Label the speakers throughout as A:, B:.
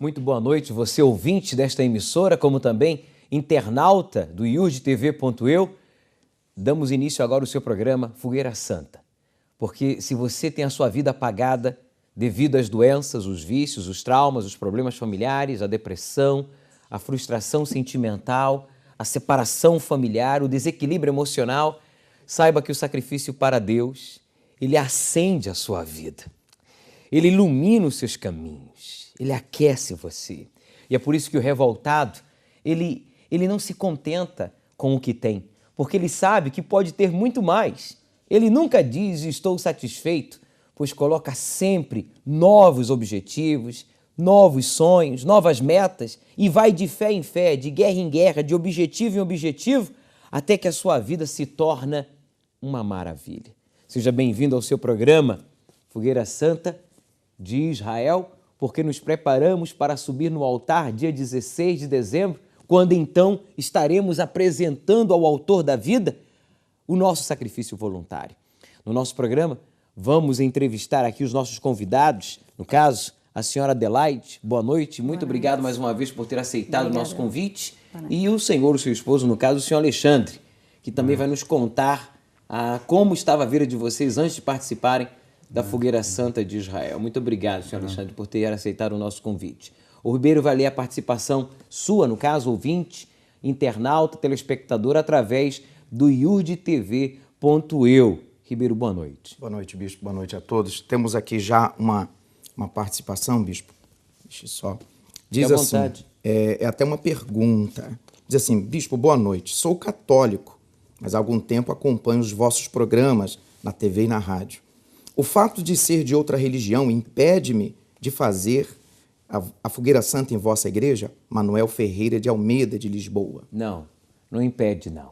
A: Muito boa noite, você ouvinte desta emissora, como também internauta do iurdtv.eu. Damos início agora ao seu programa Fogueira Santa, porque se você tem a sua vida apagada devido às doenças, os vícios, os traumas, os problemas familiares, a depressão, a frustração sentimental, a separação familiar, o desequilíbrio emocional, saiba que o sacrifício para Deus, ele acende a sua vida, ele ilumina os seus caminhos, ele aquece você. E é por isso que o revoltado, ele não se contenta com o que tem, porque ele sabe que pode ter muito mais. Ele nunca diz estou satisfeito, pois coloca sempre novos objetivos, novos sonhos, novas metas e vai de fé em fé, de guerra em guerra, de objetivo em objetivo, até que a sua vida se torna uma maravilha. Seja bem-vindo ao seu programa Fogueira Santa de Israel, porque nos preparamos para subir no altar dia 16 de dezembro, quando então estaremos apresentando ao autor da vida o nosso sacrifício voluntário. No nosso programa, vamos entrevistar aqui os nossos convidados, no caso, a senhora Adelaide. Boa noite, muito obrigado mais uma vez por ter aceitado o nosso convite. E o senhor, o seu esposo, no caso, o senhor Alexandre, que também vai nos contar como estava a vida de vocês antes de participarem da Fogueira Santa de Israel. Muito obrigado, senhor Alexandre, por ter aceitado o nosso convite. O Ribeiro vai ler a participação sua, no caso, ouvinte, internauta, telespectador, através do iurdtv.eu. Ribeiro, boa noite.
B: Boa noite, bispo. Boa noite a todos. Temos aqui já uma participação, bispo. Deixa eu só. Diz assim, é até uma pergunta. Diz assim, bispo, boa noite. Sou católico, mas há algum tempo acompanho os vossos programas na TV e na rádio. O fato de ser de outra religião impede-me de fazer a Fogueira Santa em vossa igreja? Manuel Ferreira de Almeida, de Lisboa.
A: Não impede, não.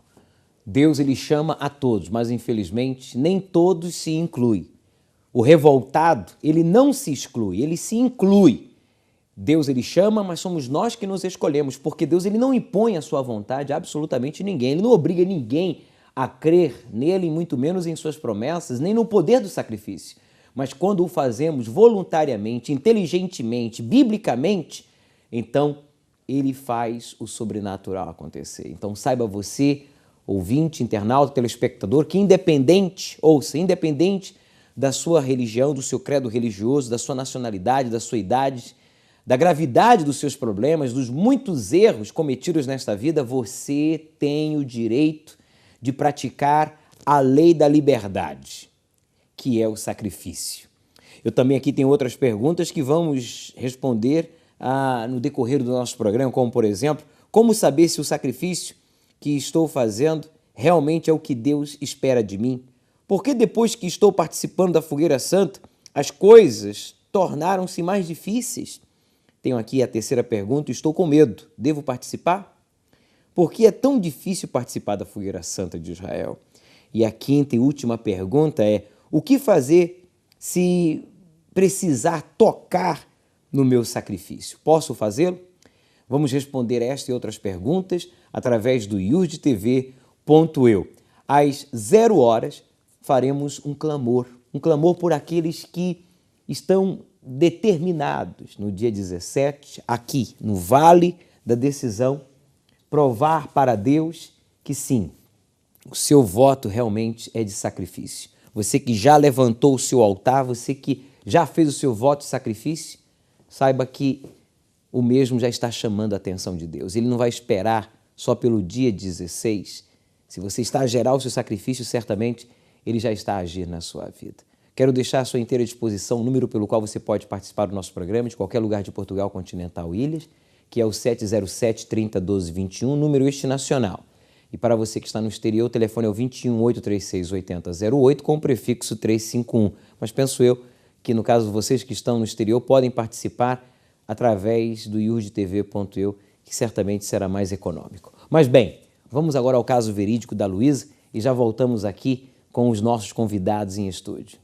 A: Deus, ele chama a todos, mas infelizmente nem todos se incluem. O revoltado, ele não se exclui, ele se inclui. Deus, ele chama, mas somos nós que nos escolhemos, porque Deus, ele não impõe a sua vontade a absolutamente ninguém. Ele não obriga ninguém a crer nele, muito menos em suas promessas, nem no poder do sacrifício. Mas quando o fazemos voluntariamente, inteligentemente, biblicamente, então ele faz o sobrenatural acontecer. Então saiba você, ouvinte, internauta, telespectador, que independente da sua religião, do seu credo religioso, da sua nacionalidade, da sua idade, da gravidade dos seus problemas, dos muitos erros cometidos nesta vida, você tem o direito de praticar a lei da liberdade, que é o sacrifício. Eu também aqui tenho outras perguntas que vamos responder no decorrer do nosso programa, como por exemplo, como saber se o sacrifício que estou fazendo realmente é o que Deus espera de mim? Porque depois que estou participando da Fogueira Santa, as coisas tornaram-se mais difíceis? Tenho aqui a terceira pergunta, estou com medo, devo participar? Por que é tão difícil participar da Fogueira Santa de Israel? E a quinta e última pergunta é, o que fazer se precisar tocar no meu sacrifício? Posso fazê-lo? Vamos responder esta e outras perguntas através do iurdtv.eu. Às 0 horas faremos um clamor por aqueles que estão determinados no dia 17, aqui no Vale da Decisão, provar para Deus que sim, o seu voto realmente é de sacrifício. Você que já levantou o seu altar, você que já fez o seu voto de sacrifício, saiba que o mesmo já está chamando a atenção de Deus. Ele não vai esperar só pelo dia 16. Se você está a gerar o seu sacrifício, certamente ele já está a agir na sua vida. Quero deixar à sua inteira disposição o número pelo qual você pode participar do nosso programa, de qualquer lugar de Portugal, continental, ilhas, que é o 707-30-12-21, número este nacional. E para você que está no exterior, o telefone é o 21-836-8008, com o prefixo 351. Mas penso eu que, no caso de vocês que estão no exterior, podem participar através do iurdtv.eu, que certamente será mais econômico. Mas bem, vamos agora ao caso verídico da Luísa e já voltamos aqui com os nossos convidados em estúdio.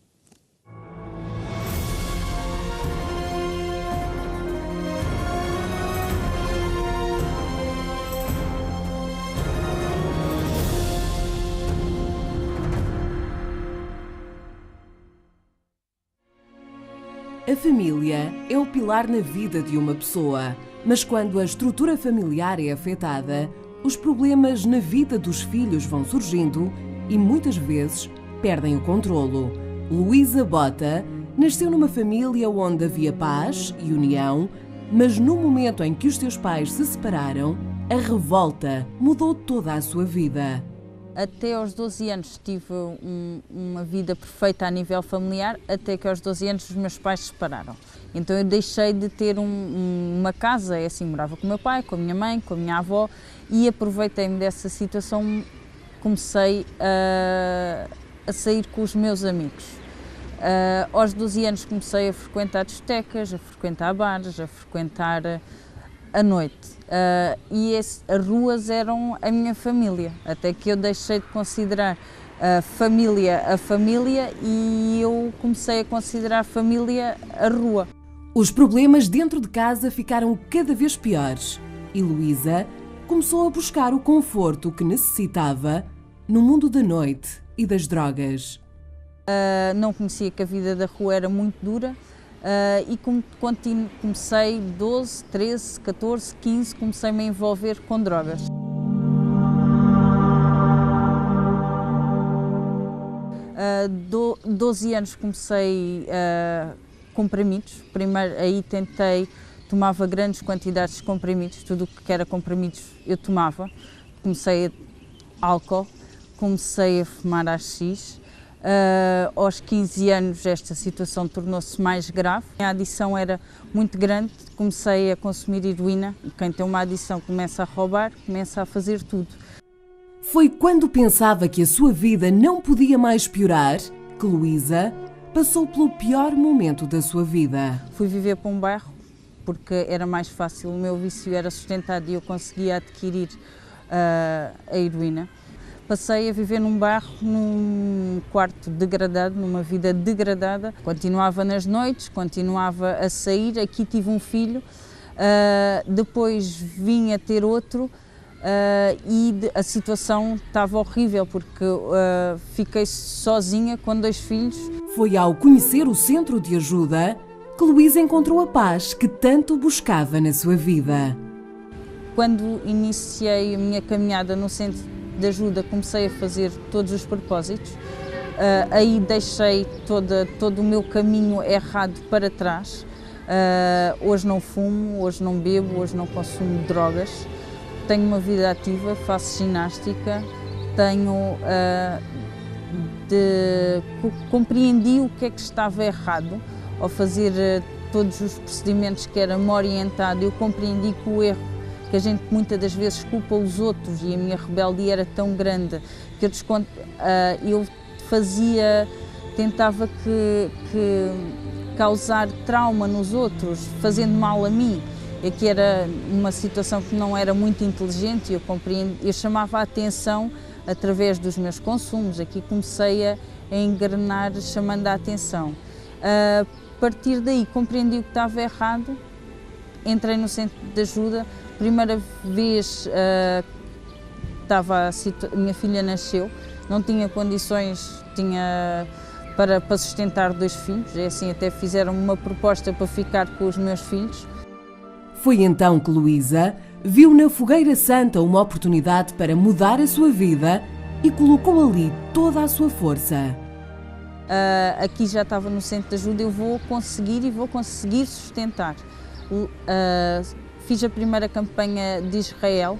C: A família é o pilar na vida de uma pessoa, mas quando a estrutura familiar é afetada, os problemas na vida dos filhos vão surgindo e muitas vezes perdem o controlo. Luísa Bota nasceu numa família onde havia paz e união, mas no momento em que os seus pais se separaram, a revolta mudou toda a sua vida.
D: Até aos 12 anos tive uma vida perfeita a nível familiar, até que aos 12 anos os meus pais se separaram. Então eu deixei de ter uma casa, é assim, morava com o meu pai, com a minha mãe, com a minha avó, e aproveitei-me dessa situação, comecei a sair com os meus amigos. Aos 12 anos comecei a frequentar discotecas, a frequentar bares, a frequentar a noite. As ruas eram a minha família, até que eu deixei de considerar a família e eu comecei a considerar a família a rua.
C: Os problemas dentro de casa ficaram cada vez piores e Luísa começou a buscar o conforto que necessitava no mundo da noite e das drogas.
D: Não conhecia que a vida da rua era muito dura. E comecei 12, 13, 14, 15, comecei-me a envolver com drogas. Aos 12 anos comecei comprimidos. Primeiro aí tomava grandes quantidades de comprimidos, tudo o que era comprimidos eu tomava. Comecei álcool, comecei a fumar AX. Aos 15 anos esta situação tornou-se mais grave. A adição era muito grande, comecei a consumir heroína. Quem tem uma adição começa a roubar, começa a fazer tudo.
C: Foi quando pensava que a sua vida não podia mais piorar que Luísa passou pelo pior momento da sua vida.
D: Fui viver para um bairro porque era mais fácil, o meu vício era sustentado e eu conseguia adquirir a heroína. Passei a viver num bairro, num quarto degradado, numa vida degradada. Continuava nas noites, continuava a sair. Aqui tive um filho, depois vim a ter outro e a situação estava horrível porque fiquei sozinha com 2 filhos.
C: Foi ao conhecer o centro de ajuda que Luísa encontrou a paz que tanto buscava na sua vida.
D: Quando iniciei a minha caminhada no centro de ajuda, comecei a fazer todos os propósitos, aí deixei todo o meu caminho errado para trás. Hoje não fumo, hoje não bebo, hoje não consumo drogas, tenho uma vida ativa, faço ginástica, compreendi o que é que estava errado ao fazer todos os procedimentos que era-me orientado. Eu compreendi que o erro que a gente muitas das vezes culpa os outros e a minha rebeldia era tão grande que eu tentava causar trauma nos outros, fazendo mal a mim. E que era uma situação que não era muito inteligente, eu chamava a atenção através dos meus consumos. Aqui comecei a engrenar chamando a atenção. A partir daí compreendi o que estava errado, entrei no centro de ajuda. Primeira vez a minha filha nasceu, não tinha condições para sustentar 2 filhos, é assim, até fizeram uma proposta para ficar com os meus filhos.
C: Foi então que Luísa viu na Fogueira Santa uma oportunidade para mudar a sua vida e colocou ali toda a sua força.
D: Aqui já estava no centro de ajuda, eu vou conseguir sustentar. Fiz a primeira campanha de Israel.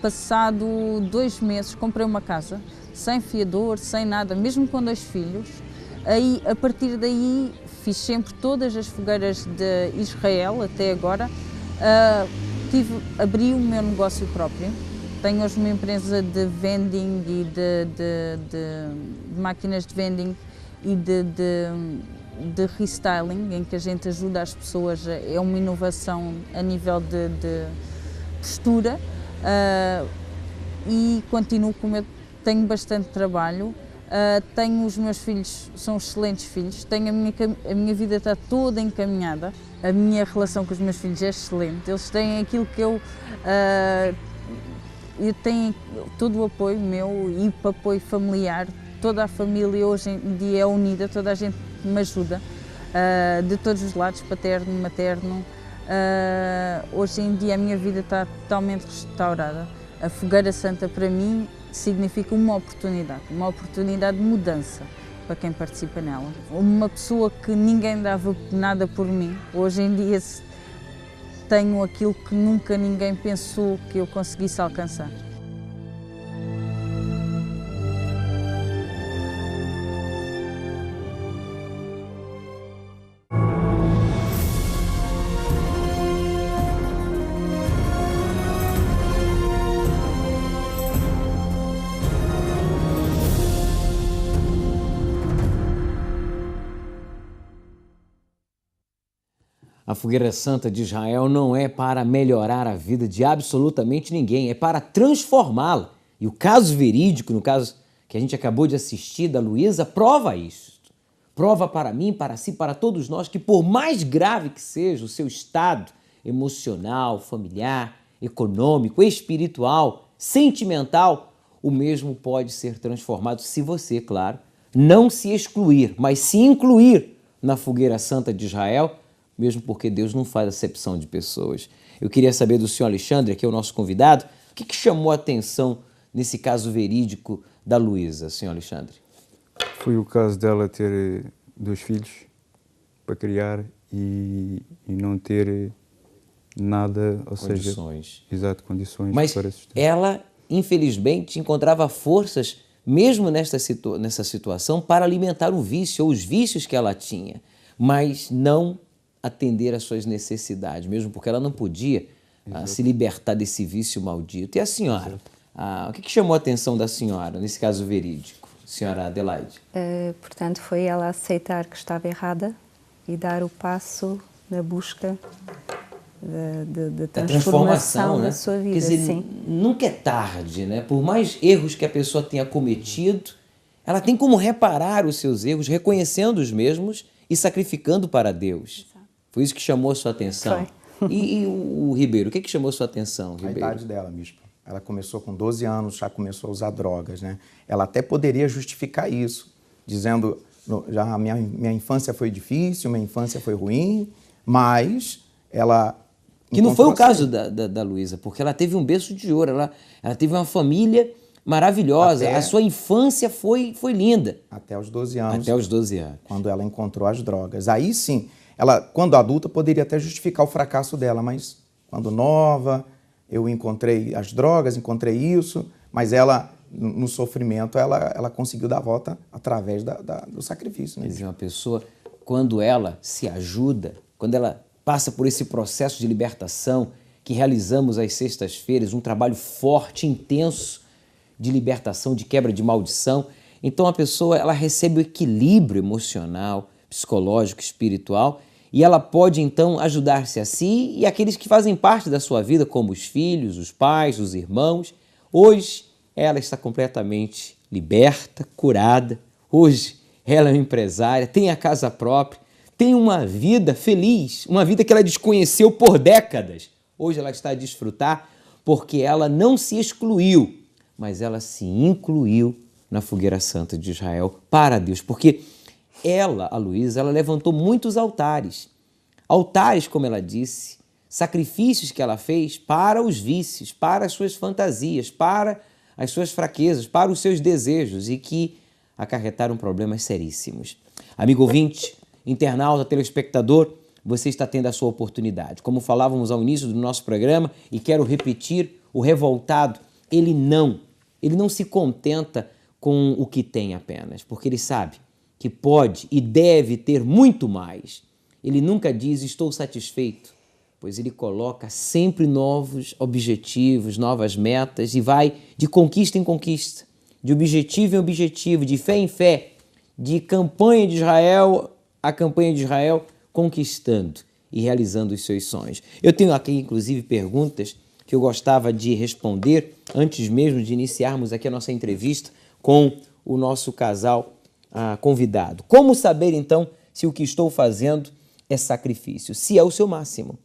D: Passado 2 meses comprei uma casa, sem fiador, sem nada, mesmo com 2 filhos. Aí, a partir daí, fiz sempre todas as fogueiras de Israel até agora. Abri o meu negócio próprio. Tenho hoje uma empresa de vending e de máquinas de vending e de restyling, em que a gente ajuda as pessoas. É uma inovação a nível de postura. E continuo tenho bastante trabalho. tenho os meus filhos, são excelentes filhos, tenho a minha vida está toda encaminhada, a minha relação com os meus filhos é excelente, eles têm aquilo que eu tenho todo o apoio meu e o apoio familiar, toda a família hoje em dia é unida, toda a gente me ajuda, de todos os lados, paterno, materno. Hoje em dia a minha vida está totalmente restaurada. A Fogueira Santa para mim significa uma oportunidade de mudança para quem participa nela. Uma pessoa que ninguém dava nada por mim, hoje em dia tenho aquilo que nunca ninguém pensou que eu conseguisse alcançar.
A: A Fogueira Santa de Israel não é para melhorar a vida de absolutamente ninguém, é para transformá-la. E o caso verídico, no caso que a gente acabou de assistir da Luísa, prova isso. Prova para mim, para si, para todos nós, que por mais grave que seja o seu estado emocional, familiar, econômico, espiritual, sentimental, o mesmo pode ser transformado se você, claro, não se excluir, mas se incluir na Fogueira Santa de Israel, mesmo porque Deus não faz acepção de pessoas. Eu queria saber do senhor Alexandre, que é o nosso convidado, o que chamou a atenção nesse caso verídico da Luísa, senhor Alexandre?
E: Foi o caso dela ter 2 filhos para criar e não ter nada, ou
A: condições.
E: Seja, exato, condições.
A: Mas
E: para sustentar.
A: Ela, infelizmente, encontrava forças, mesmo nessa situação, para alimentar o vício, ou os vícios que ela tinha, mas não atender às suas necessidades, mesmo porque ela não podia se libertar desse vício maldito. E a senhora? O que chamou a atenção da senhora, nesse caso verídico, senhora Adelaide?
F: Portanto, foi ela aceitar que estava errada e dar o passo na busca de transformação da sua vida.
A: Quer dizer,
F: sim.
A: Nunca é tarde, né? Por mais erros que a pessoa tenha cometido, ela tem como reparar os seus erros, reconhecendo os mesmos e sacrificando para Deus. Foi isso que chamou a sua atenção. E o Ribeiro, o que chamou a sua atenção, Ribeiro?
B: A idade dela, bispo. Ela começou com 12 anos, já começou a usar drogas, né? Ela até poderia justificar isso, dizendo, já minha infância foi difícil, minha infância foi ruim, mas ela...
A: Que não foi o caso da Luísa, porque ela teve um berço de ouro, ela teve uma família maravilhosa, a sua infância foi linda.
B: Até os 12 anos.
A: Até os 12 anos.
B: Quando ela encontrou as drogas. Aí sim, ela, quando adulta, poderia até justificar o fracasso dela, mas quando nova, eu encontrei as drogas, encontrei isso, mas ela, no sofrimento, ela conseguiu dar a volta através do sacrifício. Né?
A: Quer dizer, uma pessoa, quando ela se ajuda, quando ela passa por esse processo de libertação que realizamos às sextas-feiras, um trabalho forte, intenso, de libertação, de quebra de maldição. Então a pessoa ela recebe o equilíbrio emocional, psicológico, espiritual e ela pode então ajudar-se a si e aqueles que fazem parte da sua vida, como os filhos, os pais, os irmãos. Hoje ela está completamente liberta, curada. Hoje ela é uma empresária, tem a casa própria, tem uma vida feliz, uma vida que ela desconheceu por décadas. Hoje ela está a desfrutar porque ela não se excluiu, mas ela se incluiu na Fogueira Santa de Israel para Deus, porque ela, a Luísa, ela levantou muitos altares. Altares, como ela disse, sacrifícios que ela fez para os vícios, para as suas fantasias, para as suas fraquezas, para os seus desejos e que acarretaram problemas seríssimos. Amigo ouvinte, internauta, telespectador, você está tendo a sua oportunidade. Como falávamos ao início do nosso programa, e quero repetir, o revoltado, ele não se contenta com o que tem apenas, porque ele sabe que pode e deve ter muito mais. Ele nunca diz, estou satisfeito, pois ele coloca sempre novos objetivos, novas metas e vai de conquista em conquista, de objetivo em objetivo, de fé em fé, de campanha de Israel a campanha de Israel, conquistando e realizando os seus sonhos. Eu tenho aqui, inclusive, perguntas que eu gostava de responder antes mesmo de iniciarmos aqui a nossa entrevista com o nosso casal convidado. Como saber, então, se o que estou fazendo é sacrifício? Se é o seu máximo.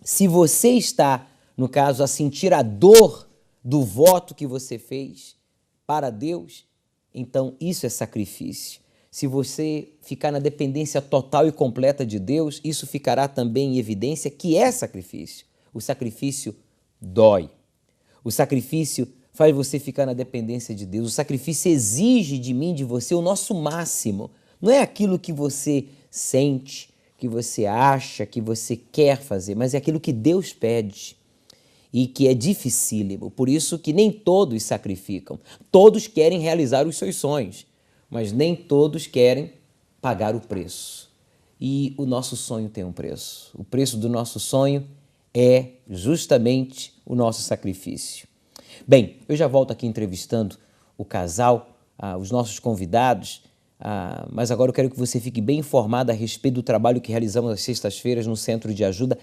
A: Se você está, no caso, a sentir a dor do voto que você fez para Deus, então isso é sacrifício. Se você ficar na dependência total e completa de Deus, isso ficará também em evidência que é sacrifício. O sacrifício dói. O sacrifício faz você ficar na dependência de Deus. O sacrifício exige de mim, de você, o nosso máximo. Não é aquilo que você sente, que você acha, que você quer fazer, mas é aquilo que Deus pede e que é dificílimo. Por isso que nem todos sacrificam. Todos querem realizar os seus sonhos, mas nem todos querem pagar o preço. E o nosso sonho tem um preço. O preço do nosso sonho é justamente o nosso sacrifício. Bem, eu já volto aqui entrevistando o casal, os nossos convidados, mas agora eu quero que você fique bem informado a respeito do trabalho que realizamos às sextas-feiras no Centro de Ajuda,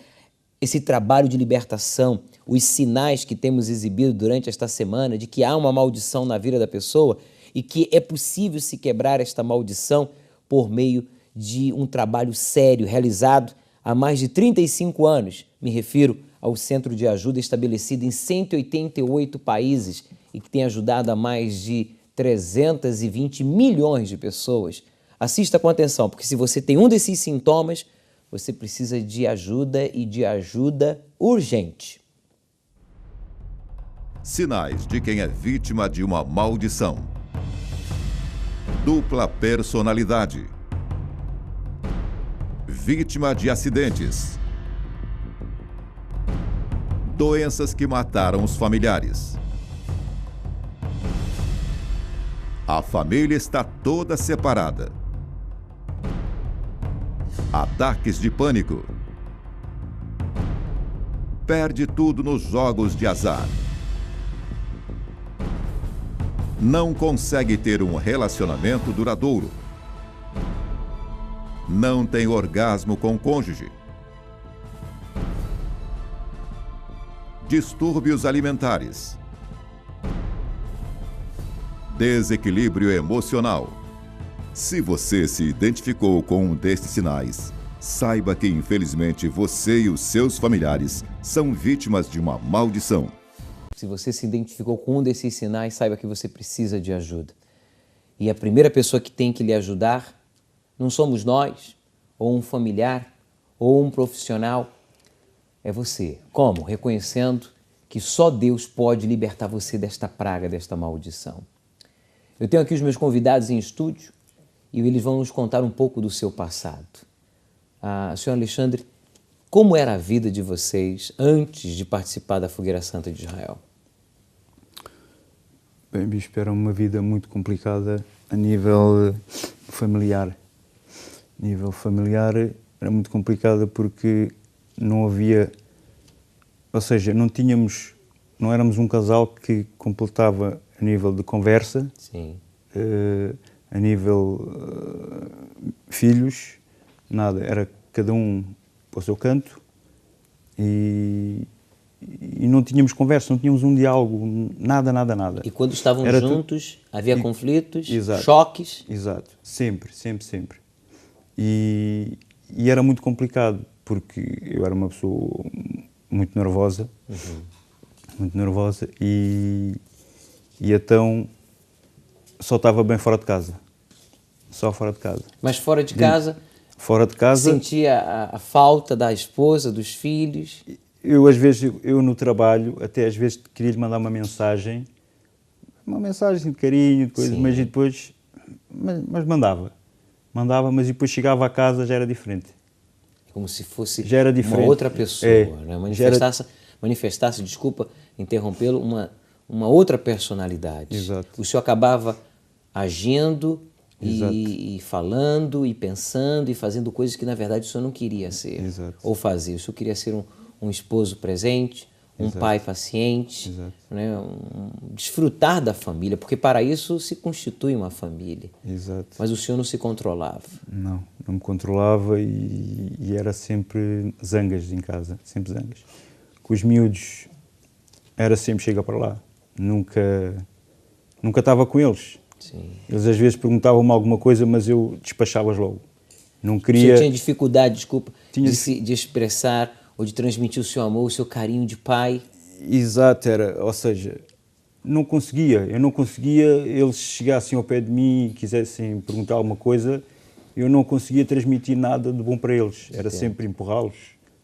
A: esse trabalho de libertação, os sinais que temos exibido durante esta semana de que há uma maldição na vida da pessoa e que é possível se quebrar esta maldição por meio de um trabalho sério realizado há mais de 35 anos. Me refiro ao Centro de Ajuda estabelecido em 188 países e que tem ajudado a mais de 320 milhões de pessoas. Assista com atenção, porque se você tem um desses sintomas, você precisa de ajuda e de ajuda urgente.
G: Sinais de quem é vítima de uma maldição. Dupla personalidade. Vítima de acidentes. Doenças que mataram os familiares. A família está toda separada. Ataques de pânico. Perde tudo nos jogos de azar. Não consegue ter um relacionamento duradouro. Não tem orgasmo com o cônjuge. Distúrbios alimentares. Desequilíbrio emocional. Se você se identificou com um destes sinais, saiba que infelizmente você e os seus familiares são vítimas de uma maldição.
A: Se você se identificou com um desses sinais, saiba que você precisa de ajuda. E a primeira pessoa que tem que lhe ajudar não somos nós, ou um familiar, ou um profissional, é você. Como? Reconhecendo que só Deus pode libertar você desta praga, desta maldição. Eu tenho aqui os meus convidados em estúdio e eles vão nos contar um pouco do seu passado. Senhor Alexandre, como era a vida de vocês antes de participar da Fogueira Santa de Israel?
E: Bem, bispo, era uma vida muito complicada a nível familiar. A nível familiar era muito complicada porque não havia, ou seja, não éramos um casal que completava a nível de conversa.
A: Sim.
E: A nível filhos, nada, era cada um para o seu canto e não tínhamos conversa, não tínhamos um diálogo, nada.
A: E quando estavam juntos, havia conflitos,
E: exato,
A: choques?
E: Exato, sempre. E era muito complicado, porque eu era uma pessoa muito nervosa, e então só estava bem fora de casa. Só fora de casa.
A: Mas fora de casa?
E: Fora de casa.
A: Sentia a falta da esposa, dos filhos?
E: Eu, às vezes, no trabalho, até às vezes queria lhe mandar uma mensagem de carinho, mas depois. Mas mandava, mas depois chegava a casa já era diferente.
A: Como se fosse
E: já era diferente.
A: Uma outra pessoa, né? Manifestasse, desculpa interrompê-lo, uma outra personalidade.
E: Exato.
A: O senhor acabava agindo e falando e pensando e fazendo coisas que na verdade o senhor não queria ser.
E: Exato.
A: Ou fazer. O senhor queria ser um esposo presente, um pai paciente, né? Desfrutar da família, porque para isso se constitui uma família.
E: Exato.
A: Mas o senhor não se controlava.
E: Não me controlava e era sempre zangas em casa, sempre zangas. Com os miúdos era sempre chega para lá, nunca estava com eles.
A: Sim.
E: Eles às vezes perguntavam-me alguma coisa, mas eu despachava-os logo. Não queria...
A: Você tinha dificuldade, desculpa, de expressar ou de transmitir o seu amor, o seu carinho de pai?
E: Exato, ou seja, eu não conseguia, eles chegassem ao pé de mim e quisessem perguntar alguma coisa, eu não conseguia transmitir nada de bom para eles, era sempre empurrá-los,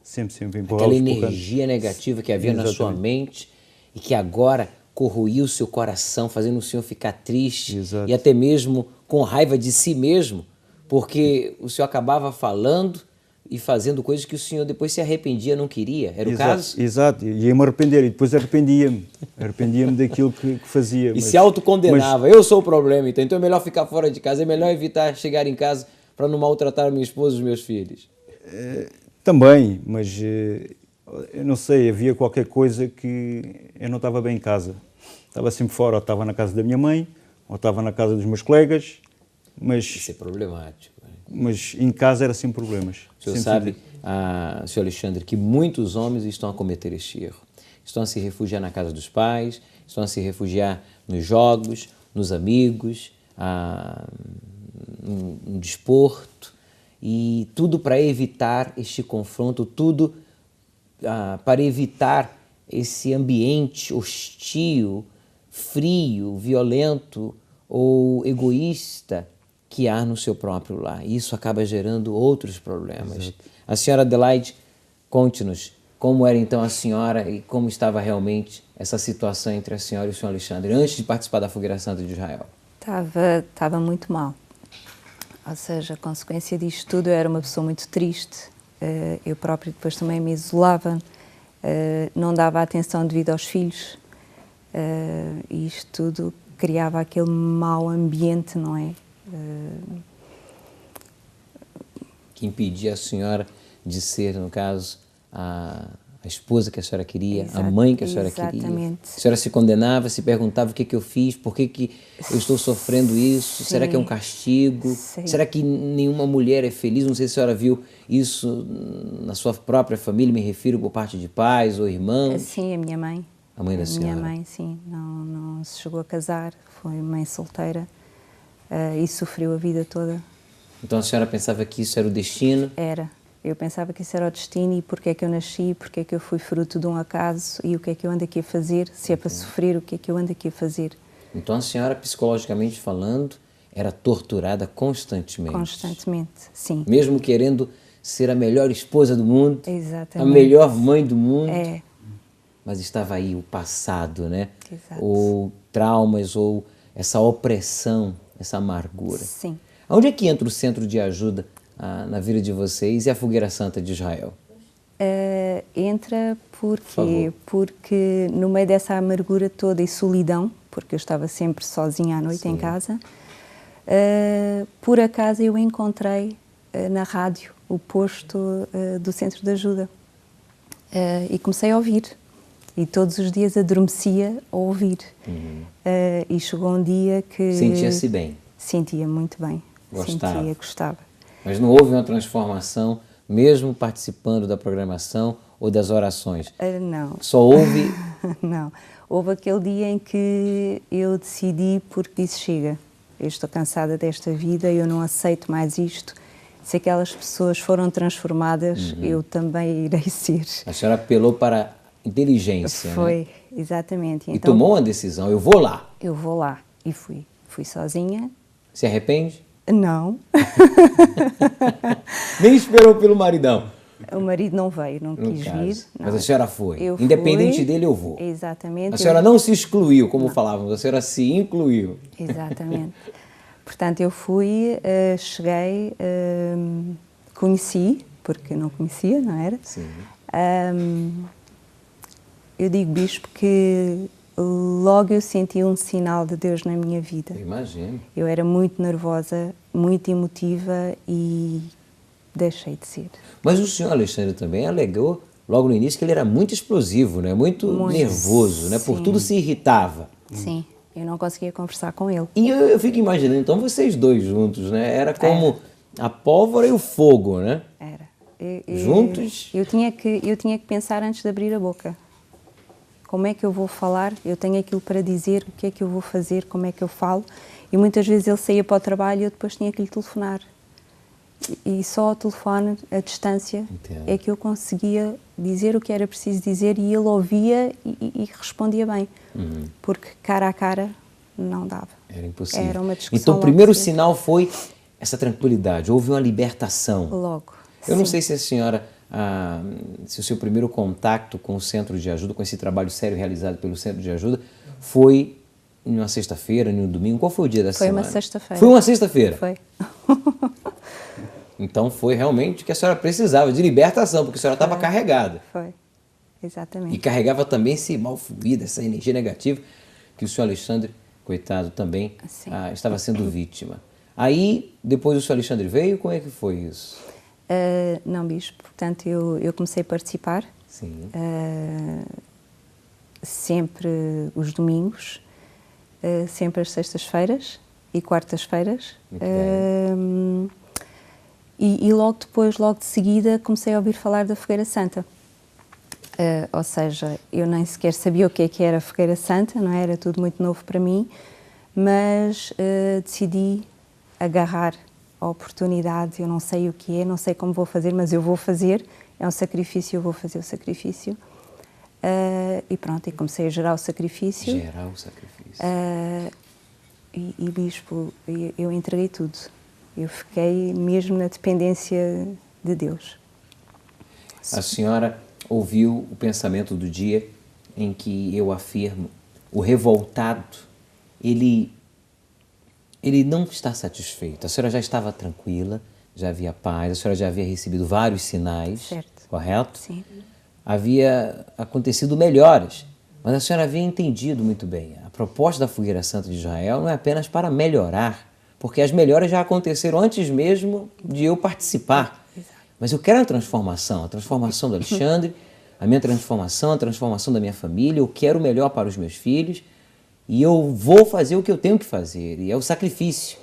E: sempre empurrá-los.
A: Aquela energia negativa que havia na sua mente e que agora corroía o seu coração, fazendo o senhor ficar triste.
E: Exato.
A: E até mesmo com raiva de si mesmo, porque o senhor acabava falando e fazendo coisas que o senhor depois se arrependia, não queria. Era o caso?
E: Exato, ia-me arrepender e depois arrependia-me daquilo que fazia.
A: E se autocondenava, eu sou o problema, então é melhor ficar fora de casa, é melhor evitar chegar em casa para não maltratar minha esposa e os meus filhos.
E: Também, mas eu não sei, havia qualquer coisa que eu não estava bem em casa. Estava sempre fora, ou estava na casa da minha mãe, ou estava na casa dos meus colegas, mas...
A: Isso é problemático.
E: Mas em casa era sem problemas.
A: O senhor sabe, senhor Alexandre, que muitos homens estão a cometer este erro. Estão a se refugiar na casa dos pais, estão a se refugiar nos jogos, nos amigos, no desporto, e tudo para evitar este confronto, tudo para evitar esse ambiente hostil, frio, violento ou egoísta que há no seu próprio lar. E isso acaba gerando outros problemas. Exato. A senhora Adelaide, conte-nos como era então a senhora e como estava realmente essa situação entre a senhora e o senhor Alexandre, antes de participar da Fogueira Santa de Israel.
F: Estava muito mal. Ou seja, a consequência disto tudo, eu era uma pessoa muito triste. Eu própria depois também me isolava, não dava atenção devido aos filhos. E isto tudo criava aquele mau ambiente, não é?
A: Que impedia a senhora de ser, no caso, a esposa que a senhora queria, a mãe que a senhora queria. A senhora se condenava, se perguntava o que eu fiz, por que eu estou sofrendo isso, será que é um castigo? Será que nenhuma mulher é feliz? Não sei se a senhora viu isso na sua própria família, me refiro por parte de pais ou irmãos.
F: Sim, a minha mãe.
A: A mãe da senhora?
F: A minha mãe, sim, não se chegou a casar, foi mãe solteira. E sofreu a vida toda.
A: Então a senhora pensava que isso era o destino?
F: Era. Eu pensava que isso era o destino e porque é que eu nasci, porque é que eu fui fruto de um acaso e o que é que eu ando aqui a fazer, se é para sofrer, o que é que eu ando aqui a fazer.
A: Então a senhora, psicologicamente falando, era torturada constantemente?
F: Constantemente, sim.
A: Mesmo querendo ser a melhor esposa do mundo?
F: Exatamente.
A: A melhor mãe do mundo?
F: É.
A: Mas estava aí o passado, né?
F: Exato.
A: Ou traumas, ou essa opressão, essa amargura.
F: Sim.
A: Onde é que entra o centro de ajuda na vida de vocês e a Fogueira Santa de Israel?
F: Entra porque no meio dessa amargura toda e solidão, porque eu estava sempre sozinha à noite em casa, por acaso eu encontrei na rádio o posto do centro de ajuda e comecei a ouvir. E todos os dias adormecia a ouvir. E chegou um dia que...
A: Sentia-se bem?
F: Sentia muito bem.
A: Gostava?
F: Gostava.
A: Mas não houve uma transformação, mesmo participando da programação ou das orações?
F: Não.
A: Só houve...
F: Não. Houve aquele dia em que eu decidi, porque disse, chega, eu estou cansada desta vida, eu não aceito mais isto. Se aquelas pessoas foram transformadas, eu também irei ser.
A: A senhora apelou para inteligência,
F: Foi,
A: né?
F: Exatamente.
A: E
F: então,
A: tomou uma decisão, eu vou lá.
F: Eu vou lá. E fui. Fui sozinha.
A: Se arrepende?
F: Não.
A: Nem esperou pelo maridão?
F: O marido não veio, não quis vir. Não.
A: Mas a senhora foi?
F: Eu
A: Independente
F: fui,
A: dele, eu vou.
F: Exatamente.
A: A senhora não se excluiu, como falávamos, a senhora se incluiu.
F: Exatamente. Portanto, eu fui, cheguei, conheci, porque não conhecia, não era?
A: Sim.
F: Eu digo, bispo, que logo eu senti um sinal de Deus na minha vida.
A: Eu imagino.
F: Eu era muito nervosa, muito emotiva e deixei de ser.
A: Mas o senhor Alexandre também alegou logo no início que ele era muito explosivo, né? Muito nervoso, né? Por tudo se irritava.
F: Sim, eu não conseguia conversar com ele.
A: E eu fico imaginando, então vocês dois juntos, né? Era como a pólvora e o fogo, né?
F: Era.
A: Juntos?
F: Eu tinha que pensar antes de abrir a boca. como é que eu vou falar? Eu tenho aquilo para dizer, o que é que eu vou fazer, como é que eu falo? E muitas vezes ele saía para o trabalho e eu depois tinha que lhe telefonar. E só ao telefone, à distância, é que eu conseguia dizer o que era preciso dizer e ele ouvia e respondia bem. Porque cara a cara não dava.
A: Era impossível.
F: Era uma discussão.
A: Então o primeiro sinal foi essa tranquilidade, houve uma libertação.
F: Logo.
A: Eu não sei se a senhora, se o seu primeiro contato com o Centro de Ajuda, com esse trabalho sério realizado pelo Centro de Ajuda, foi em uma sexta-feira, em um domingo. Qual foi o dia da semana?
F: Foi uma sexta-feira.
A: Foi uma sexta-feira?
F: Foi.
A: Então foi realmente o que a senhora precisava, de libertação, porque a senhora estava carregada.
F: Foi, exatamente.
A: E carregava também esse mal fluido, essa energia negativa, que o senhor Alexandre, coitado, também estava sendo vítima. Aí, depois o senhor Alexandre veio, como é que foi isso?
F: Não, bispo. Portanto, eu comecei a participar.
A: Sim.
F: Sempre os domingos, sempre às sextas-feiras e quartas-feiras. E logo depois, logo de seguida, comecei a ouvir falar da Fogueira Santa. Ou seja, eu nem sequer sabia o que era a Fogueira Santa, não é? Era tudo muito novo para mim, mas decidi agarrar a oportunidade. Eu não sei o que é, não sei como vou fazer, mas eu vou fazer. É um sacrifício, eu vou fazer o sacrifício. E pronto, e comecei a gerar o sacrifício.
A: Gerar o sacrifício.
F: E bispo, eu entreguei tudo. Eu fiquei mesmo na dependência de Deus.
A: A senhora ouviu o pensamento do dia em que eu afirmo, o revoltado, ele não está satisfeito. A senhora já estava tranquila, já havia paz, a senhora já havia recebido vários sinais,
F: certo.
A: Correto?
F: Sim.
A: Havia acontecido melhores, mas a senhora havia entendido muito bem. A proposta da Fogueira Santa de Israel não é apenas para melhorar, porque as melhoras já aconteceram antes mesmo de eu participar.
F: Exato.
A: Mas eu quero a transformação do Alexandre, a minha transformação, a transformação da minha família. Eu quero o melhor para os meus filhos e eu vou fazer o que eu tenho que fazer, e é o sacrifício.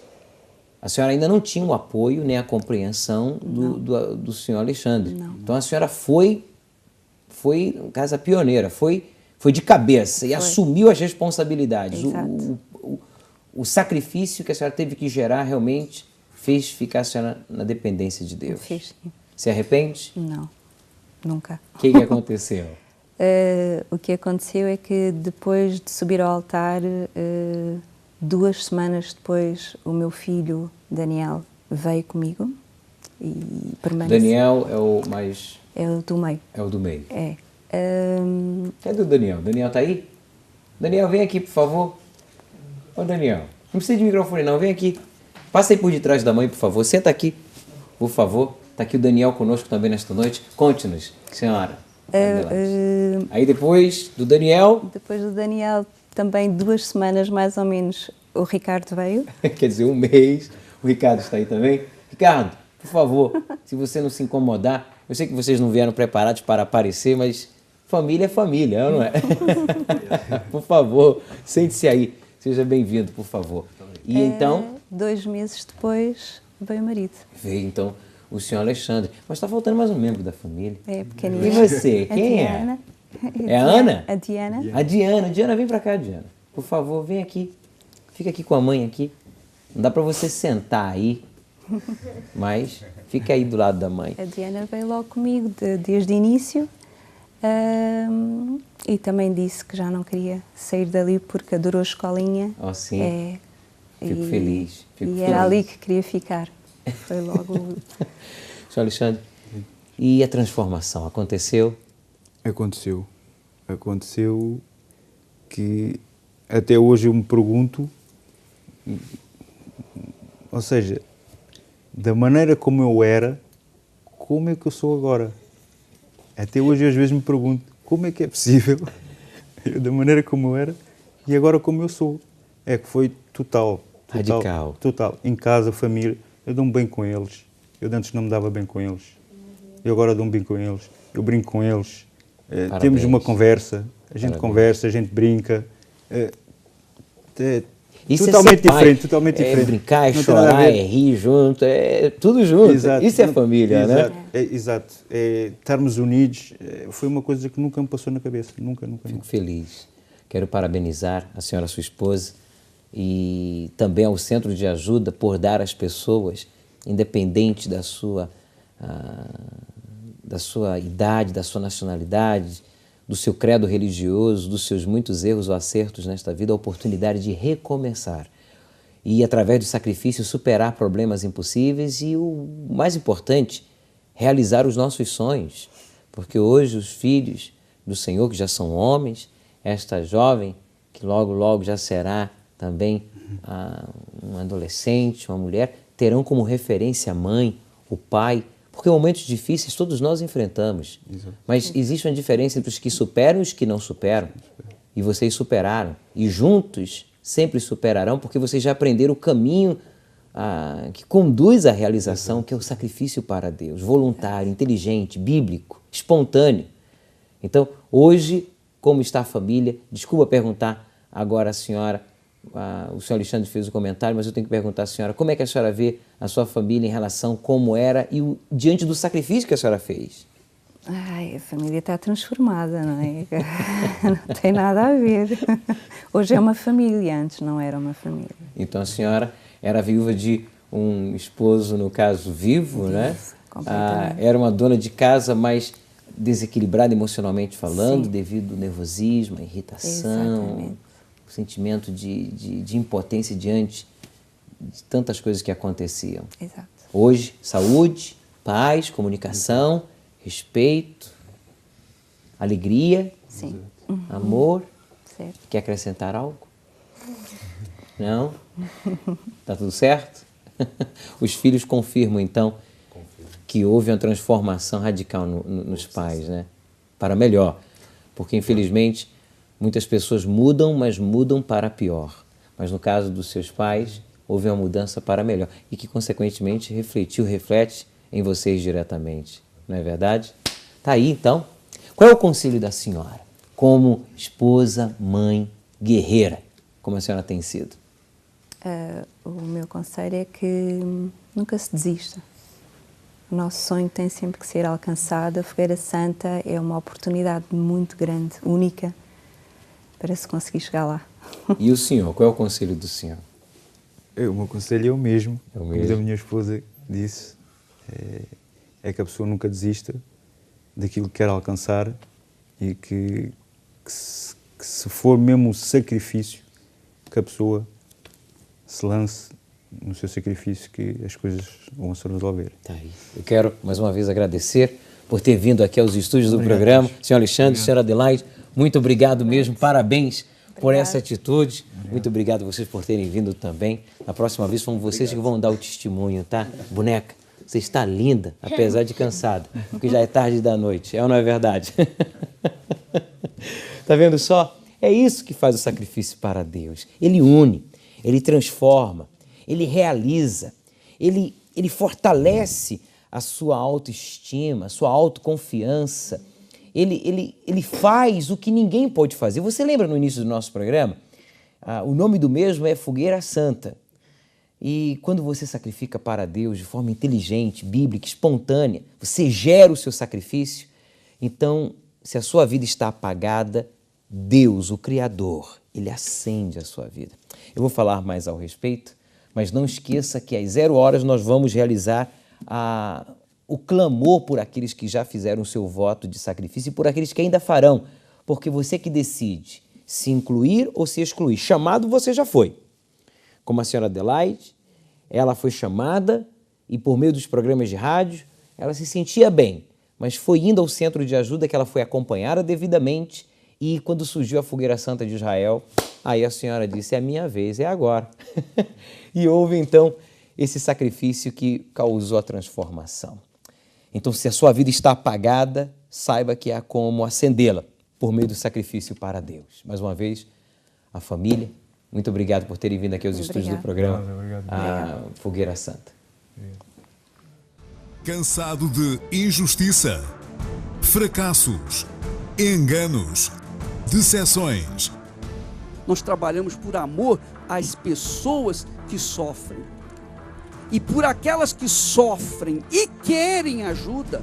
A: A senhora ainda não tinha o apoio nem a compreensão do senhor Alexandre.
F: Não.
A: Então a senhora foi no caso, a pioneira, foi de cabeça e assumiu as responsabilidades. O sacrifício que a senhora teve que gerar realmente fez ficar a senhora na dependência de Deus.
F: Fiz, sim.
A: Se arrepende?
F: Não, nunca.
A: O que aconteceu?
F: O que aconteceu é que depois de subir ao altar, 2 semanas depois, o meu filho, Daniel, veio comigo e permaneceu.
A: Daniel é o mais...
F: É o do meio.
A: É o do meio.
F: É.
A: Cadê o Daniel? Daniel tá aí? Daniel, vem aqui, por favor. Ô, Daniel, não precisa de microfone não, vem aqui. Passa aí por detrás da mãe, por favor. Senta aqui, por favor. Tá aqui o Daniel conosco também nesta noite. Conte-nos, senhora. Aí depois do Daniel...
F: Depois do Daniel, também 2 semanas mais ou menos, o Ricardo veio.
A: Quer dizer, 1 mês. O Ricardo está aí também. Ricardo, por favor, se você não se incomodar, eu sei que vocês não vieram preparados para aparecer, mas família é família, não é? Por favor, sente-se aí. Seja bem-vindo, por favor. E então...
F: 2 meses depois, veio o marido.
A: Veio, então, o senhor Alexandre. Mas está faltando mais um membro da família.
F: É, pequenino.
A: E você? Quem
F: Diana.
A: É a Ana?
F: A Diana.
A: A Diana. Diana, vem para cá, Diana. Por favor, vem aqui. Fica aqui com a mãe aqui. Não dá para você sentar aí, mas fica aí do lado da mãe.
F: A Diana veio logo comigo desde o início e também disse que já não queria sair dali porque adorou a escolinha.
A: Oh, sim. Fico feliz.
F: E era ali que queria ficar. Foi logo...
A: Senhor Alexandre, e a transformação aconteceu?
E: Aconteceu. Aconteceu que até hoje eu me pergunto, ou seja, da maneira como eu era, como é que eu sou agora? Até hoje eu às vezes me pergunto, como é que é possível, eu, da maneira como eu era e agora como eu sou? É que foi total.
A: Radical.
E: Total. Em casa, família, eu dou-me bem com eles. Eu antes não me dava bem com eles. Eu agora dou-me bem com eles. Eu brinco com eles. Temos uma conversa. A gente conversa, a gente brinca.
A: Isso
E: totalmente
A: é ser pai.
E: Diferente, totalmente diferente.
A: É brincar, é chorar, é rir junto, é tudo junto.
E: Exato.
A: Isso é família,
E: exato.
A: né?
E: Exato. Estarmos unidos foi uma coisa que nunca me passou na cabeça. Nunca.
A: Fico feliz. Quero parabenizar a senhora, sua esposa, e também ao Centro de Ajuda por dar às pessoas, independente da sua idade, da sua nacionalidade, do seu credo religioso, dos seus muitos erros ou acertos nesta vida, a oportunidade de recomeçar e, através do sacrifício, superar problemas impossíveis e, o mais importante, realizar os nossos sonhos. Porque hoje os filhos do Senhor, que já são homens, esta jovem, que logo já será também um adolescente, uma mulher, terão como referência a mãe, o pai, porque momentos difíceis todos nós enfrentamos. Exato. Mas existe uma diferença entre os que superam e os que não superam. E vocês superaram. E juntos sempre superarão, porque vocês já aprenderam o caminho que conduz à realização, que é o sacrifício para Deus, voluntário, inteligente, bíblico, espontâneo. Então, hoje, como está a família? Desculpa perguntar agora a senhora, o senhor Alexandre fez o comentário, mas eu tenho que perguntar à senhora, como é que a senhora vê a sua família em relação como era e diante do sacrifício que a senhora fez?
F: Ai, a família está transformada, não é? Não tem nada a ver. Hoje é uma família, antes não era uma família.
A: Então a senhora era viúva de um esposo, no caso, vivo, né? Era uma dona de casa mais desequilibrada emocionalmente falando, sim, devido ao nervosismo, à irritação, exatamente, o sentimento de impotência diante de tantas coisas que aconteciam.
F: Exato.
A: Hoje, saúde, paz, comunicação, respeito, alegria,
F: sim,
A: amor.
F: Certo.
A: Quer acrescentar algo? Não? Tá tudo certo? Os filhos confirmam, então, que houve uma transformação radical nos pais, né? Para melhor. Porque, infelizmente, muitas pessoas mudam, mas mudam para pior. Mas, no caso dos seus pais, houve uma mudança para melhor. E que, consequentemente, reflete em vocês diretamente. Não é verdade? Tá aí, então. Qual é o conselho da senhora? Como esposa, mãe, guerreira, como a senhora tem sido?
F: O meu conselho é que nunca se desista. O nosso sonho tem sempre que ser alcançado. A Fogueira Santa é uma oportunidade muito grande, única, para se conseguir chegar lá.
A: E o senhor? Qual é o conselho do senhor?
E: O meu conselho é o mesmo.
A: Como
E: a minha esposa disse, é que a pessoa nunca desista daquilo que quer alcançar e que se for mesmo um sacrifício, que a pessoa se lance no seu sacrifício, que as coisas vão se resolver.
A: Tá aí. Eu quero, mais uma vez, agradecer por ter vindo aqui aos estúdios do programa. Senhor Alexandre, senhora Adelaide, muito obrigado mesmo, parabéns por essa atitude. Muito obrigado a vocês por terem vindo também. Na próxima vez, são vocês que vão dar o testemunho, tá? Boneca, você está linda, apesar de cansada, porque já é tarde da noite, é ou não é verdade? Tá vendo só? É isso que faz o sacrifício para Deus. Ele une, ele transforma, ele realiza, ele fortalece a sua autoestima, a sua autoconfiança. Ele faz o que ninguém pode fazer. Você lembra no início do nosso programa? O nome do mesmo é Fogueira Santa. E quando você sacrifica para Deus de forma inteligente, bíblica, espontânea, você gera o seu sacrifício, então, se a sua vida está apagada, Deus, o Criador, Ele acende a sua vida. Eu vou falar mais ao respeito, mas não esqueça que às 0 horas nós vamos realizar o clamor por aqueles que já fizeram o seu voto de sacrifício e por aqueles que ainda farão, porque você que decide se incluir ou se excluir. Chamado você já foi. Como a senhora Adelaide, ela foi chamada e por meio dos programas de rádio, ela se sentia bem, mas foi indo ao centro de ajuda que ela foi acompanhada devidamente e quando surgiu a Fogueira Santa de Israel, aí a senhora disse, é a minha vez, é agora. E houve então esse sacrifício que causou a transformação. Então, se a sua vida está apagada, saiba que há como acendê-la por meio do sacrifício para Deus. Mais uma vez, a família, muito obrigado por terem vindo aqui aos estúdios do programa Fogueira Santa.
H: Cansado de injustiça, fracassos, enganos, decepções?
I: Nós trabalhamos por amor as pessoas que sofrem. E por aquelas que sofrem e querem ajuda,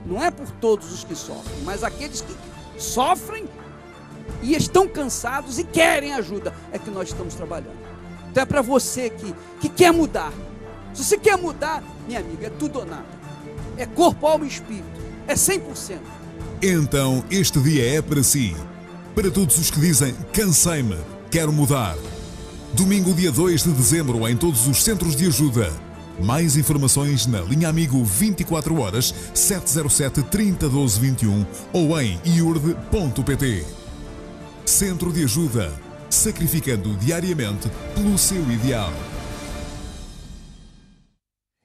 I: não é por todos os que sofrem, mas aqueles que sofrem e estão cansados e querem ajuda, é que nós estamos trabalhando. Então é para você que quer mudar. Se você quer mudar, minha amiga, é tudo ou nada. É corpo, alma e espírito. É 100%.
H: Então este dia é para si. Para todos os que dizem, cansei-me, quero mudar. Domingo, dia 2 de dezembro, em todos os centros de ajuda. Mais informações na linha Amigo 24 horas 707 30 12 21 ou em iurde.pt. Centro de Ajuda, sacrificando diariamente pelo seu ideal.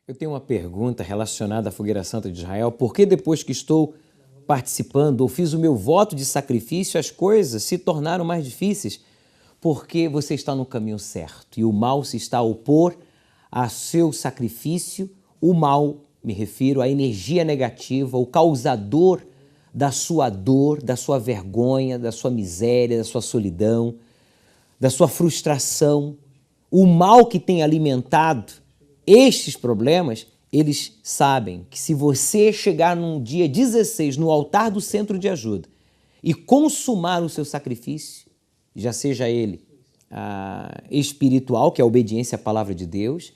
A: Eu tenho uma pergunta relacionada à Fogueira Santa de Israel. Por que depois que estou participando ou fiz o meu voto de sacrifício, as coisas se tornaram mais difíceis? Porque você está no caminho certo e o mal se está a opor a seu sacrifício. O mal, me refiro à energia negativa, o causador da sua dor, da sua vergonha, da sua miséria, da sua solidão, da sua frustração. O mal que tem alimentado estes problemas, eles sabem que se você chegar num dia 16 no altar do centro de ajuda e consumar o seu sacrifício, já seja ele espiritual, que é a obediência à palavra de Deus,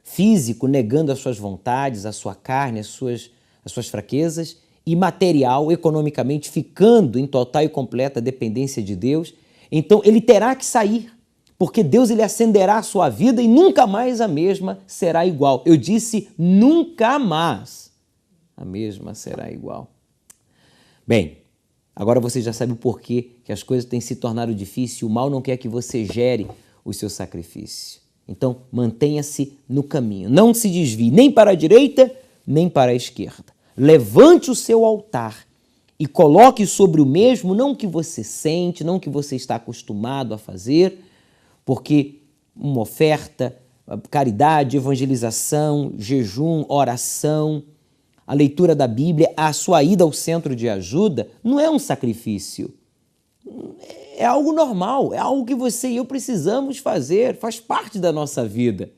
A: físico, negando as suas vontades, a sua carne, as suas fraquezas, e material, economicamente, ficando em total e completa dependência de Deus, então ele terá que sair, porque Deus ele acenderá a sua vida e nunca mais a mesma será igual. Eu disse nunca mais a mesma será igual. Bem, agora você já sabe o porquê que as coisas têm se tornado difíceis. O mal não quer que você gere o seu sacrifício. Então, mantenha-se no caminho. Não se desvie nem para a direita, nem para a esquerda. Levante o seu altar e coloque sobre o mesmo não o que você sente, não o que você está acostumado a fazer, porque uma oferta, caridade, evangelização, jejum, oração, a leitura da Bíblia, a sua ida ao centro de ajuda, não é um sacrifício. É algo normal, é algo que você e eu precisamos fazer, faz parte da nossa vida.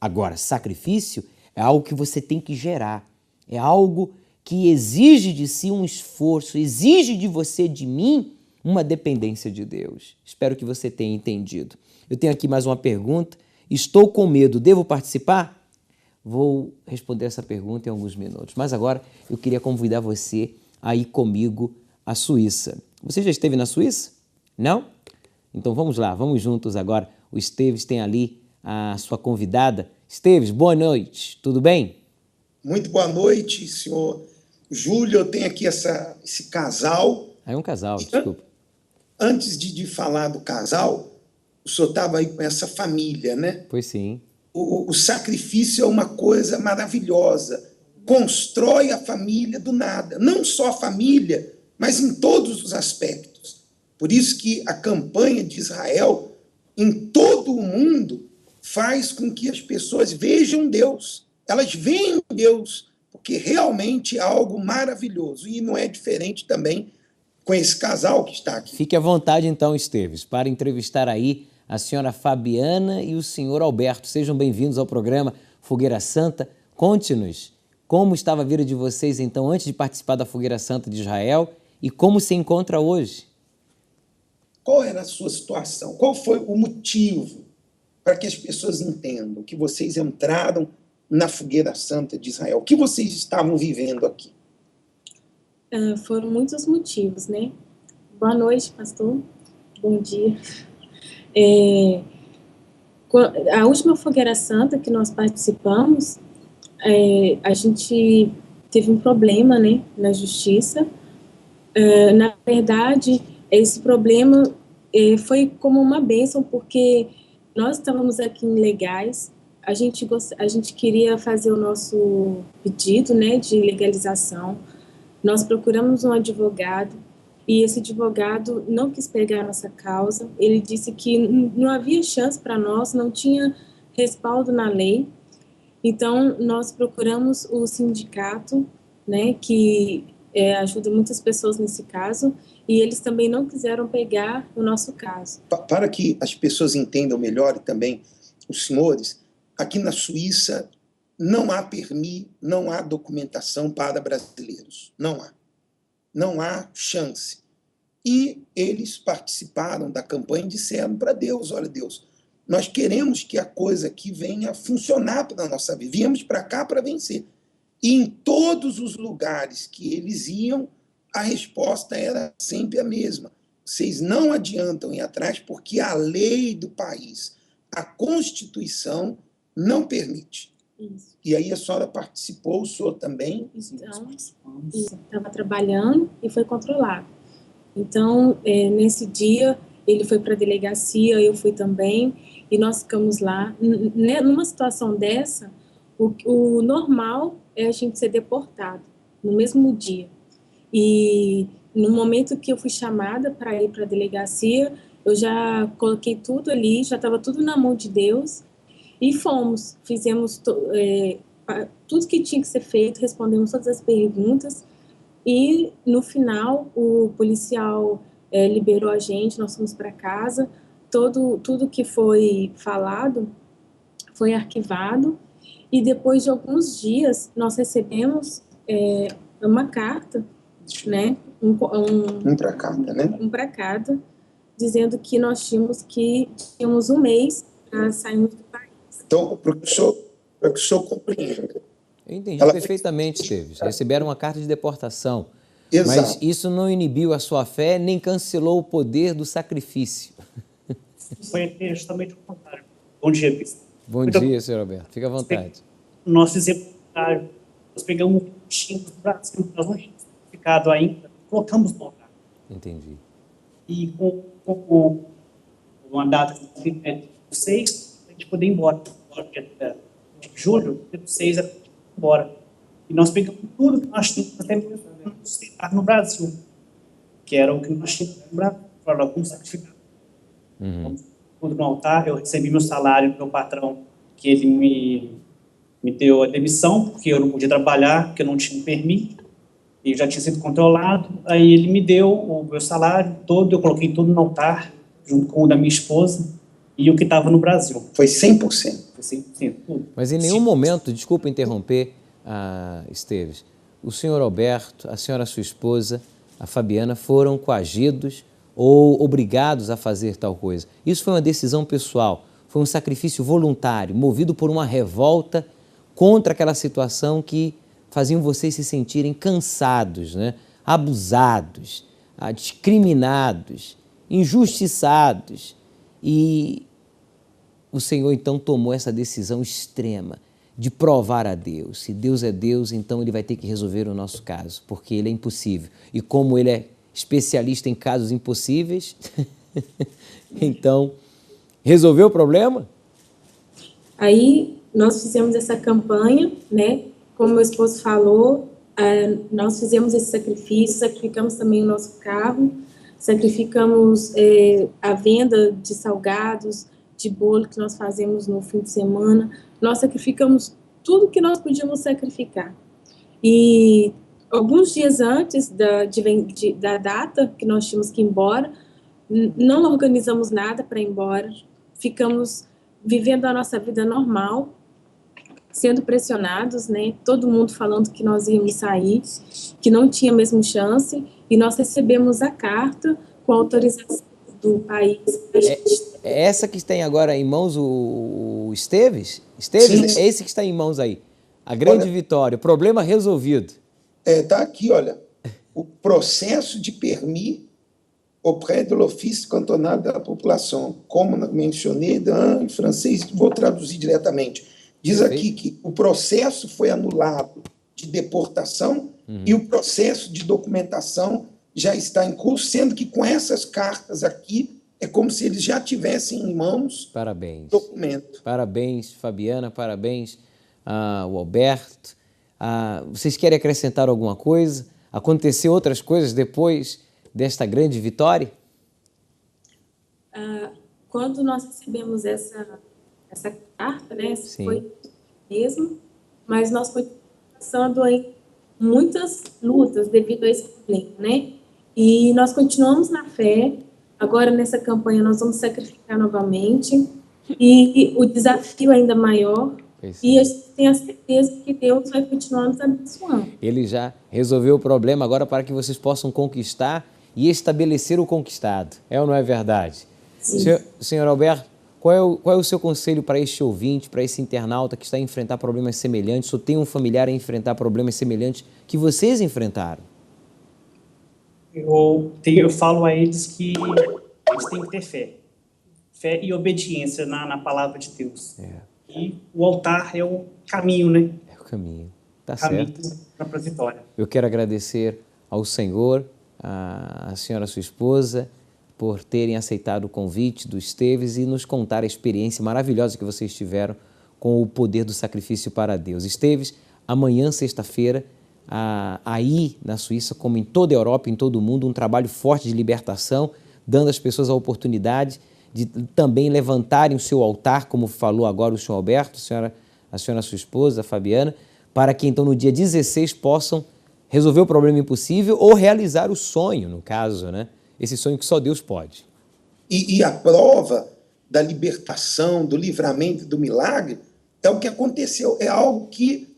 A: Agora, sacrifício é algo que você tem que gerar, é algo que exige de si um esforço, exige de você, de mim, uma dependência de Deus. Espero que você tenha entendido. Eu tenho aqui mais uma pergunta. Estou com medo, devo participar? Vou responder essa pergunta em alguns minutos. Mas agora eu queria convidar você a ir comigo à Suíça. Você já esteve na Suíça? Não? Então vamos lá, vamos juntos agora. O Esteves tem ali a sua convidada. Esteves, boa noite, tudo bem?
J: Muito boa noite, senhor Júlio. Eu tenho aqui esse casal.
A: É um casal, desculpa.
J: Antes de falar do casal, o senhor estava aí com essa família, né?
A: Pois sim.
J: O sacrifício é uma coisa maravilhosa. Constrói a família do nada. Não só a família, mas em todos os aspectos. Por isso que a campanha de Israel, em todo o mundo, faz com que as pessoas vejam Deus. Elas veem Deus, porque realmente é algo maravilhoso. E não é diferente também com esse casal que está aqui.
A: Fique à vontade, então, Esteves, para entrevistar aí a senhora Fabiana e o senhor Alberto. Sejam bem-vindos ao programa Fogueira Santa. Conte-nos como estava a vida de vocês, então, antes de participar da Fogueira Santa de Israel e como se encontra hoje.
J: Qual era a sua situação? Qual foi o motivo para que as pessoas entendam que vocês entraram na Fogueira Santa de Israel? O que vocês estavam vivendo aqui?
K: Foram muitos motivos, né? Boa noite, pastor. Bom dia. A última Fogueira Santa que nós participamos, a gente teve um problema, né, na justiça. Na verdade, esse problema foi como uma bênção, porque nós estávamos aqui ilegais, a gente queria fazer o nosso pedido, né, de legalização. Nós procuramos um advogado e esse advogado não quis pegar a nossa causa. Ele disse que não havia chance para nós, não tinha respaldo na lei. Então, nós procuramos o sindicato, né, que ajuda muitas pessoas nesse caso, e eles também não quiseram pegar o nosso caso.
J: Para que as pessoas entendam melhor, e também os senhores, aqui na Suíça não há permis, não há documentação para brasileiros. Não há chance. E eles participaram da campanha e disseram para Deus, olha Deus, nós queremos que a coisa aqui venha funcionar para a nossa vida. Viemos para cá para vencer. E em todos os lugares que eles iam, a resposta era sempre a mesma. Vocês não adiantam ir atrás porque a lei do país, a Constituição, não permite.
K: Isso.
J: E aí a senhora participou, o senhor também?
K: Então, estava trabalhando e foi controlado. Então, nesse dia, ele foi para a delegacia, eu fui também, e nós ficamos lá. Numa situação dessa, o normal é a gente ser deportado no mesmo dia. E no momento que eu fui chamada para ir para a delegacia, eu já coloquei tudo ali, já estava tudo na mão de Deus, e fomos, fizemos tudo que tinha que ser feito, respondemos todas as perguntas, e no final o policial liberou a gente, nós fomos para casa, tudo que foi falado foi arquivado, e depois de alguns dias nós recebemos uma carta, né, um
J: para cada, né?
K: Um para cada, dizendo que nós tínhamos um mês para sairmos do país.
J: Então, para que o senhor compreenda.
A: Eu entendi perfeitamente, Esteves. Receberam uma carta de deportação.
J: Exato.
A: Mas isso não inibiu a sua fé, nem cancelou o poder do sacrifício.
L: Foi justamente o contrário. Bom dia, Bispo.
A: Bom dia, senhor Alberto. Fica à vontade.
L: Nós fizemos o contrário. Nós pegamos um bichinho do Brasil, nós não tínhamos certificado ainda, colocamos no altar.
A: Entendi.
L: E com uma data de 6, a gente poder ir embora. De julho, dia 6, a gente ir embora. E nós pegamos tudo que nós tínhamos até mesmo no Brasil, que era o que nós tínhamos no Brasil, para alguns certificados. Tudo no altar, eu recebi meu salário do meu patrão, que ele me deu a demissão, porque eu não podia trabalhar, porque eu não tinha permissão, e eu já tinha sido controlado. Aí ele me deu o meu salário todo, eu coloquei tudo no altar, junto com o da minha esposa, e o que estava no Brasil.
J: Foi 100%?
L: Foi 100%, tudo.
A: Mas em nenhum momento, desculpa interromper, Esteves, o senhor Alberto, a senhora sua esposa, a Fabiana, foram coagidos ou obrigados a fazer tal coisa. Isso foi uma decisão pessoal, foi um sacrifício voluntário, movido por uma revolta contra aquela situação que faziam vocês se sentirem cansados, né? Abusados, discriminados, injustiçados. E o Senhor então tomou essa decisão extrema de provar a Deus. Se Deus é Deus, então Ele vai ter que resolver o nosso caso, porque Ele é impossível. E como Ele é especialista em casos impossíveis, então, resolveu o problema?
K: Aí, nós fizemos essa campanha, né? Como meu esposo falou, nós fizemos esse sacrifício, sacrificamos também o nosso carro, sacrificamos a venda de salgados, de bolo que nós fazemos no fim de semana, nós sacrificamos tudo que nós podíamos sacrificar. E alguns dias antes da data que nós tínhamos que ir embora, não organizamos nada para ir embora, ficamos vivendo a nossa vida normal, sendo pressionados, né? Todo mundo falando que nós íamos sair, que não tinha mesmo chance, e nós recebemos a carta com a autorização do país.
A: É essa que tem agora em mãos o Esteves? Esteves, sim. É esse que está em mãos aí. A grande vitória, o problema resolvido.
J: Está aqui, olha, o processo de permis auprès de l'Office cantonal de la population, como mencionei em francês, vou traduzir diretamente. Diz aqui que o processo foi anulado de deportação e o processo de documentação já está em curso, sendo que com essas cartas aqui é como se eles já tivessem em mãos
A: o
J: documento.
A: Parabéns, Fabiana, parabéns ao Alberto. Vocês querem acrescentar alguma coisa? Aconteceu outras coisas depois desta grande vitória?
K: Quando nós recebemos essa carta, né, foi mesmo, mas nós foi passando muitas lutas devido a esse problema, né? E nós continuamos na fé. Agora, nessa campanha, nós vamos sacrificar novamente. E o desafio ainda maior. E a gente tem a certeza que Deus vai continuar nos abençoando.
A: Ele já resolveu o problema agora para que vocês possam conquistar e estabelecer o conquistado. É ou não é verdade?
K: Sim.
A: Senhor Alberto, qual é o seu conselho para este ouvinte, para esse internauta que está a enfrentar problemas semelhantes, ou tem um familiar a enfrentar problemas semelhantes que vocês enfrentaram?
L: Eu falo a eles que eles têm que ter fé. Fé e obediência na palavra de Deus. E o altar é o caminho, né?
A: É o caminho. Tá
L: certo. Para a vitória.
A: Eu quero agradecer ao Senhor, a senhora, sua esposa, por terem aceitado o convite do Esteves e nos contar a experiência maravilhosa que vocês tiveram com o poder do sacrifício para Deus. Esteves, amanhã, sexta-feira, aí na Suíça, como em toda a Europa, em todo o mundo, um trabalho forte de libertação, dando às pessoas a oportunidade de também levantarem o seu altar, como falou agora o senhor Alberto, a senhora, sua esposa, a Fabiana, para que então no dia 16 possam resolver o problema impossível ou realizar o sonho, no caso, né? Esse sonho que só Deus pode.
J: E a prova da libertação, do livramento, do milagre, é o que aconteceu. É algo que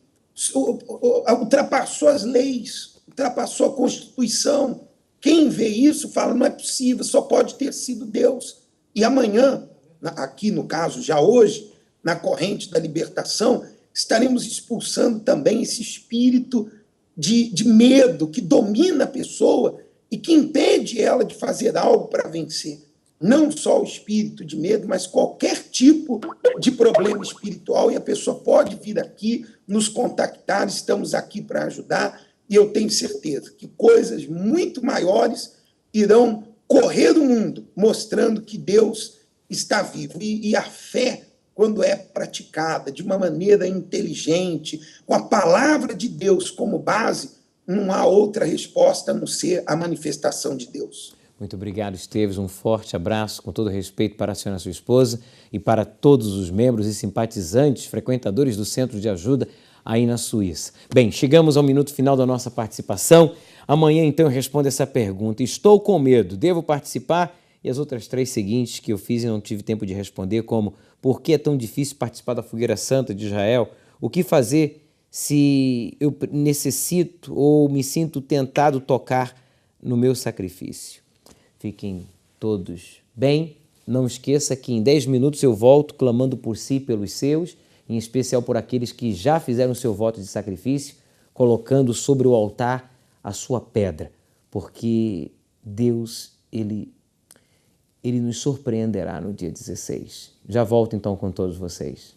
J: ultrapassou as leis, ultrapassou a Constituição. Quem vê isso fala, não é possível, só pode ter sido Deus. E amanhã, aqui no caso, já hoje, na corrente da libertação, estaremos expulsando também esse espírito de medo que domina a pessoa e que impede ela de fazer algo para vencer. Não só o espírito de medo, mas qualquer tipo de problema espiritual, e a pessoa pode vir aqui, nos contactar, estamos aqui para ajudar, e eu tenho certeza que coisas muito maiores irão correr o mundo, mostrando que Deus está vivo. E a fé, quando é praticada de uma maneira inteligente, com a palavra de Deus como base, não há outra resposta a não ser a manifestação de Deus.
A: Muito obrigado, Esteves. Um forte abraço, com todo respeito, para a senhora, sua esposa, e para todos os membros e simpatizantes, frequentadores do Centro de Ajuda aí na Suíça. Bem, chegamos ao minuto final da nossa participação. Amanhã, então, eu respondo essa pergunta. Estou com medo, devo participar? E as outras 3 seguintes que eu fiz e não tive tempo de responder, como: por que é tão difícil participar da Fogueira Santa de Israel? O que fazer se eu necessito ou me sinto tentado tocar no meu sacrifício? Fiquem todos bem. Não esqueça que em 10 minutos eu volto clamando por si e pelos seus, em especial por aqueles que já fizeram seu voto de sacrifício, colocando sobre o altar a sua pedra, porque Deus, Ele nos surpreenderá no dia 16. Já volto então com todos vocês.